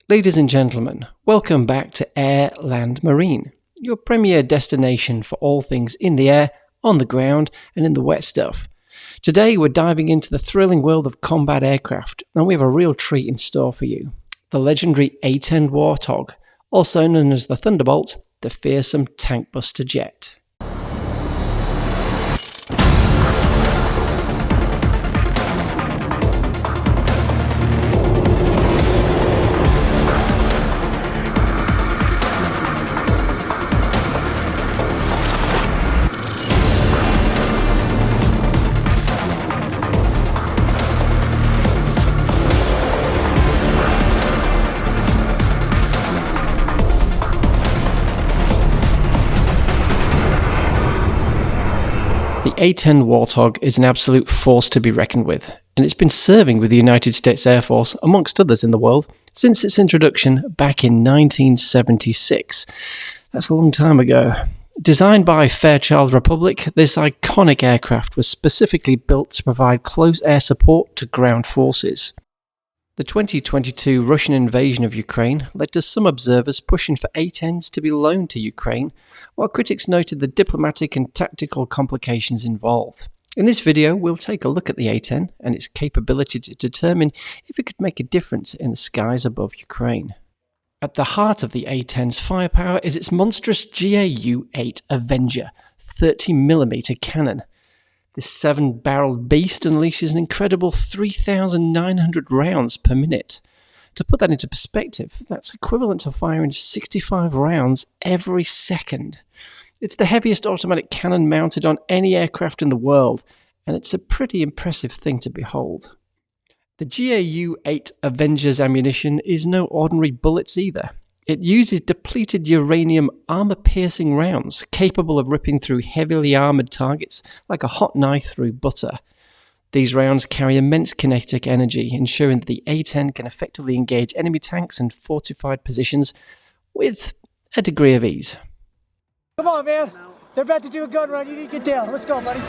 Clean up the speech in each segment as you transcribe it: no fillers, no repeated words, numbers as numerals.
Ladies and gentlemen, welcome back to Air, Land, Marine, your premier destination for all things in the air, on the ground, and in the wet stuff. Today we're diving into the thrilling world of combat aircraft, and we have a real treat in store for you. The legendary A-10 Warthog, also known as the Thunderbolt, the fearsome tank buster jet. The A-10 Warthog is an absolute force to be reckoned with, and it's been serving with the United States Air Force, amongst others in the world, since its introduction back in 1976. That's a long time ago. Designed by Fairchild Republic, this iconic aircraft was specifically built to provide close air support to ground forces. The 2022 Russian invasion of Ukraine led to some observers pushing for A-10s to be loaned to Ukraine, while critics noted the diplomatic and tactical complications involved. In this video, we'll take a look at the A-10 and its capability to determine if it could make a difference in the skies above Ukraine. At the heart of the A-10's firepower is its monstrous GAU-8 Avenger 30mm cannon. This 7-barreled beast unleashes an incredible 3,900 rounds per minute. To put that into perspective, that's equivalent to firing 65 rounds every second. It's the heaviest automatic cannon mounted on any aircraft in the world, and it's a pretty impressive thing to behold. The GAU-8 Avenger's ammunition is no ordinary bullets either. It uses depleted uranium armor-piercing rounds, capable of ripping through heavily armoured targets like a hot knife through butter. These rounds carry immense kinetic energy, ensuring that the A-10 can effectively engage enemy tanks and fortified positions with a degree of ease. Come on, man. They're about to do a gun run. You need to get down. Let's go, buddy.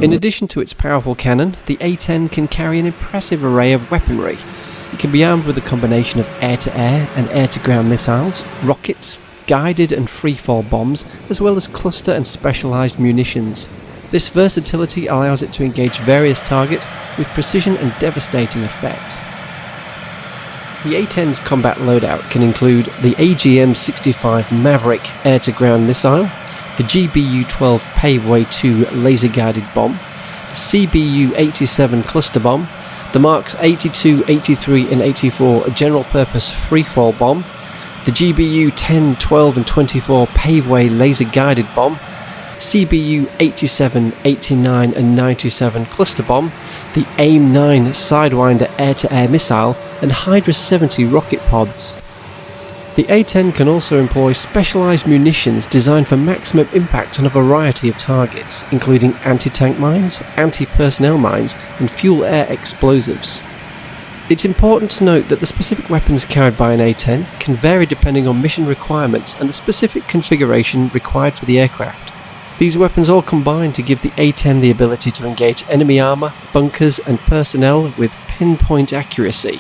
In addition to its powerful cannon, the A-10 can carry an impressive array of weaponry. It can be armed with a combination of air-to-air and air-to-ground missiles, rockets, guided and free-fall bombs, as well as cluster and specialised munitions. This versatility allows it to engage various targets with precision and devastating effect. The A-10's combat loadout can include the AGM-65 Maverick air-to-ground missile, the GBU-12 Paveway 2 laser-guided bomb, the CBU-87 cluster bomb, the Marks 82, 83 and 84 general-purpose free-fall bomb, the GBU-10, 12 and 24 Paveway laser-guided bomb, CBU 87, 89 and 97 cluster bomb, the AIM-9 Sidewinder air-to-air missile, and Hydra 70 rocket pods. The A-10 can also employ specialised munitions designed for maximum impact on a variety of targets, including anti-tank mines, anti-personnel mines, and fuel-air explosives. It's important to note that the specific weapons carried by an A-10 can vary depending on mission requirements and the specific configuration required for the aircraft. These weapons all combine to give the A-10 the ability to engage enemy armour, bunkers and personnel with pinpoint accuracy.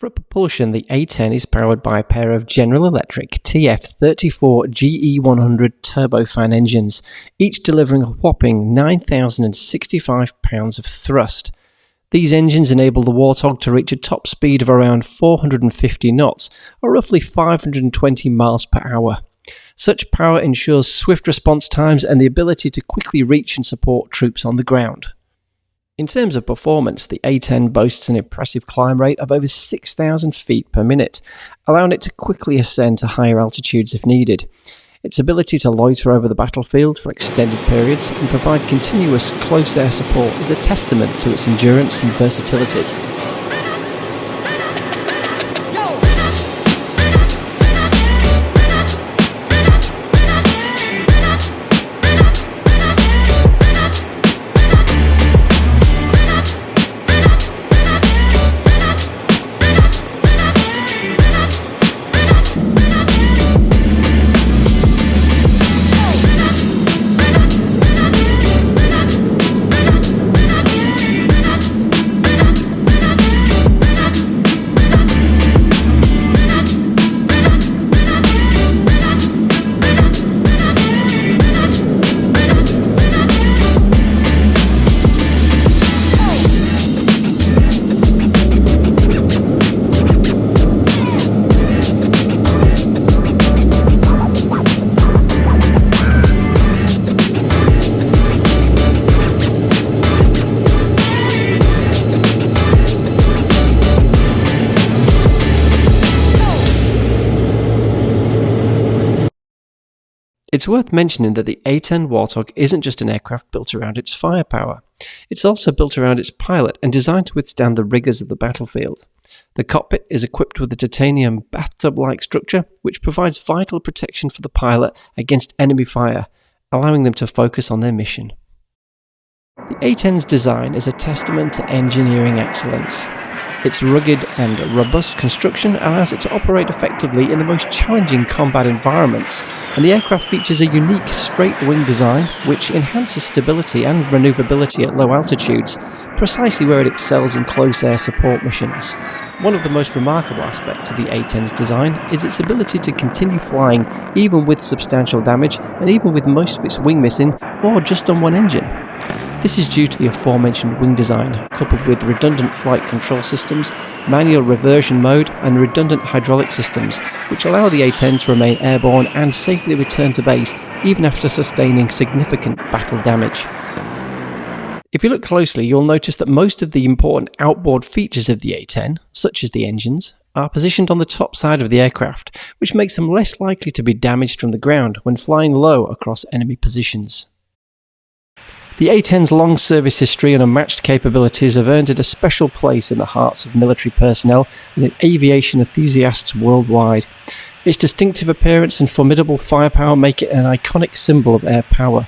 For propulsion, the A-10 is powered by a pair of General Electric TF34 GE100 turbofan engines, each delivering a whopping 9,065 pounds of thrust. These engines enable the Warthog to reach a top speed of around 450 knots, or roughly 520 miles per hour. Such power ensures swift response times and the ability to quickly reach and support troops on the ground. In terms of performance, the A-10 boasts an impressive climb rate of over 6,000 feet per minute, allowing it to quickly ascend to higher altitudes if needed. Its ability to loiter over the battlefield for extended periods and provide continuous close air support is a testament to its endurance and versatility. It's worth mentioning that the A-10 Warthog isn't just an aircraft built around its firepower. It's also built around its pilot and designed to withstand the rigours of the battlefield. The cockpit is equipped with a titanium bathtub-like structure which provides vital protection for the pilot against enemy fire, allowing them to focus on their mission. The A-10's design is a testament to engineering excellence. Its rugged and robust construction allows it to operate effectively in the most challenging combat environments, and the aircraft features a unique straight-wing design which enhances stability and manoeuvrability at low altitudes, precisely where it excels in close-air support missions. One of the most remarkable aspects of the A-10's design is its ability to continue flying even with substantial damage and even with most of its wing missing or just on one engine. This is due to the aforementioned wing design, coupled with redundant flight control systems, manual reversion mode and redundant hydraulic systems, which allow the A-10 to remain airborne and safely return to base even after sustaining significant battle damage. If you look closely, you'll notice that most of the important outboard features of the A-10, such as the engines, are positioned on the top side of the aircraft, which makes them less likely to be damaged from the ground when flying low across enemy positions. The A-10's long service history and unmatched capabilities have earned it a special place in the hearts of military personnel and aviation enthusiasts worldwide. Its distinctive appearance and formidable firepower make it an iconic symbol of air power.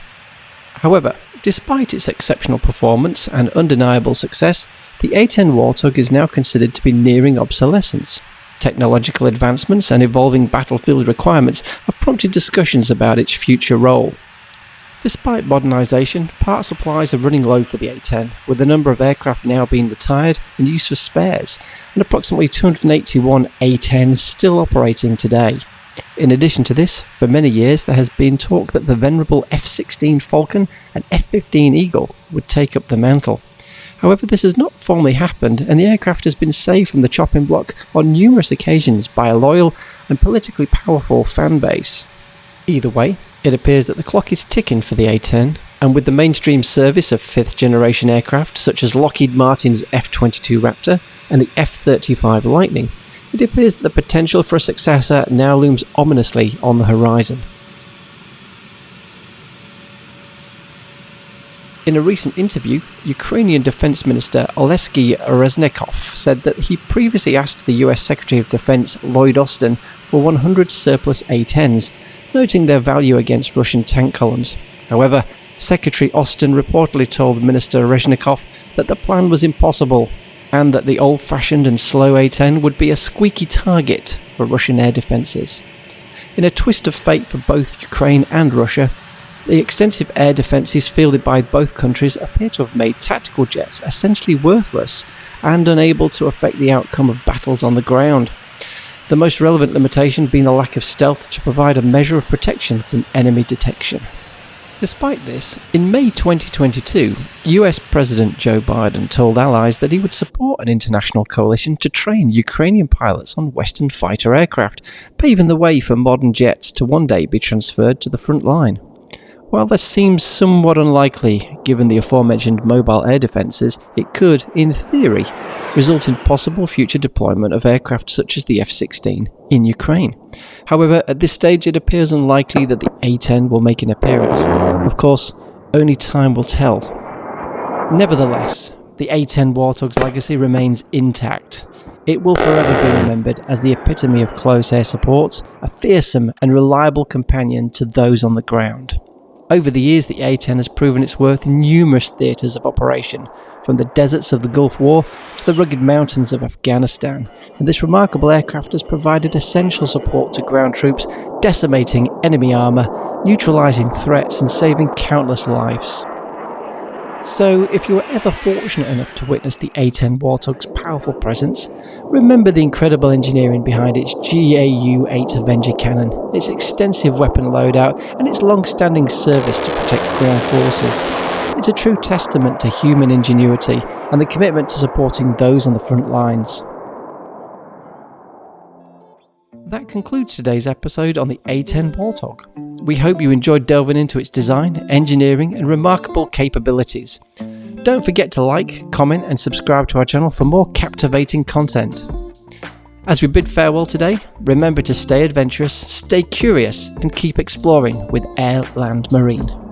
However, despite its exceptional performance and undeniable success, the A-10 Warthog is now considered to be nearing obsolescence. Technological advancements and evolving battlefield requirements have prompted discussions about its future role. Despite modernisation, part supplies are running low for the A-10, with a number of aircraft now being retired and used for spares, and approximately 281 A-10s still operating today. In addition to this, for many years there has been talk that the venerable F-16 Falcon and F-15 Eagle would take up the mantle. However, this has not formally happened, and the aircraft has been saved from the chopping block on numerous occasions by a loyal and politically powerful fan base. Either way, it appears that the clock is ticking for the A-10, and with the mainstream service of 5th generation aircraft such as Lockheed Martin's F-22 Raptor and the F-35 Lightning, it appears that the potential for a successor now looms ominously on the horizon. In a recent interview, Ukrainian Defense Minister Oleksiy Reznikov said that he previously asked the US Secretary of Defense Lloyd Austin for 100 surplus A-10s, noting their value against Russian tank columns. However, Secretary Austin reportedly told Minister Reznikov that the plan was impossible and that the old-fashioned and slow A-10 would be a squeaky target for Russian air defences. In a twist of fate for both Ukraine and Russia, the extensive air defences fielded by both countries appear to have made tactical jets essentially worthless and unable to affect the outcome of battles on the ground. The most relevant limitation being the lack of stealth to provide a measure of protection from enemy detection. Despite this, in May 2022, US President Joe Biden told allies that he would support an international coalition to train Ukrainian pilots on Western fighter aircraft, paving the way for modern jets to one day be transferred to the front line. While this seems somewhat unlikely, given the aforementioned mobile air defences, it could, in theory, result in possible future deployment of aircraft such as the F-16 in Ukraine. However, at this stage it appears unlikely that the A-10 will make an appearance. Of course, only time will tell. Nevertheless, the A-10 Warthog's legacy remains intact. It will forever be remembered as the epitome of close air support, a fearsome and reliable companion to those on the ground. Over the years, the A-10 has proven its worth in numerous theatres of operation, from the deserts of the Gulf War to the rugged mountains of Afghanistan, and this remarkable aircraft has provided essential support to ground troops, decimating enemy armour, neutralising threats and saving countless lives. So, if you were ever fortunate enough to witness the A-10 Warthog's powerful presence, remember the incredible engineering behind its GAU-8 Avenger cannon, its extensive weapon loadout, and its long-standing service to protect ground forces. It's a true testament to human ingenuity and the commitment to supporting those on the front lines. That concludes today's episode on the A-10 Warthog. We hope you enjoyed delving into its design, engineering and remarkable capabilities. Don't forget to like, comment and subscribe to our channel for more captivating content. As we bid farewell today, remember to stay adventurous, stay curious and keep exploring with Air, Land, Marine.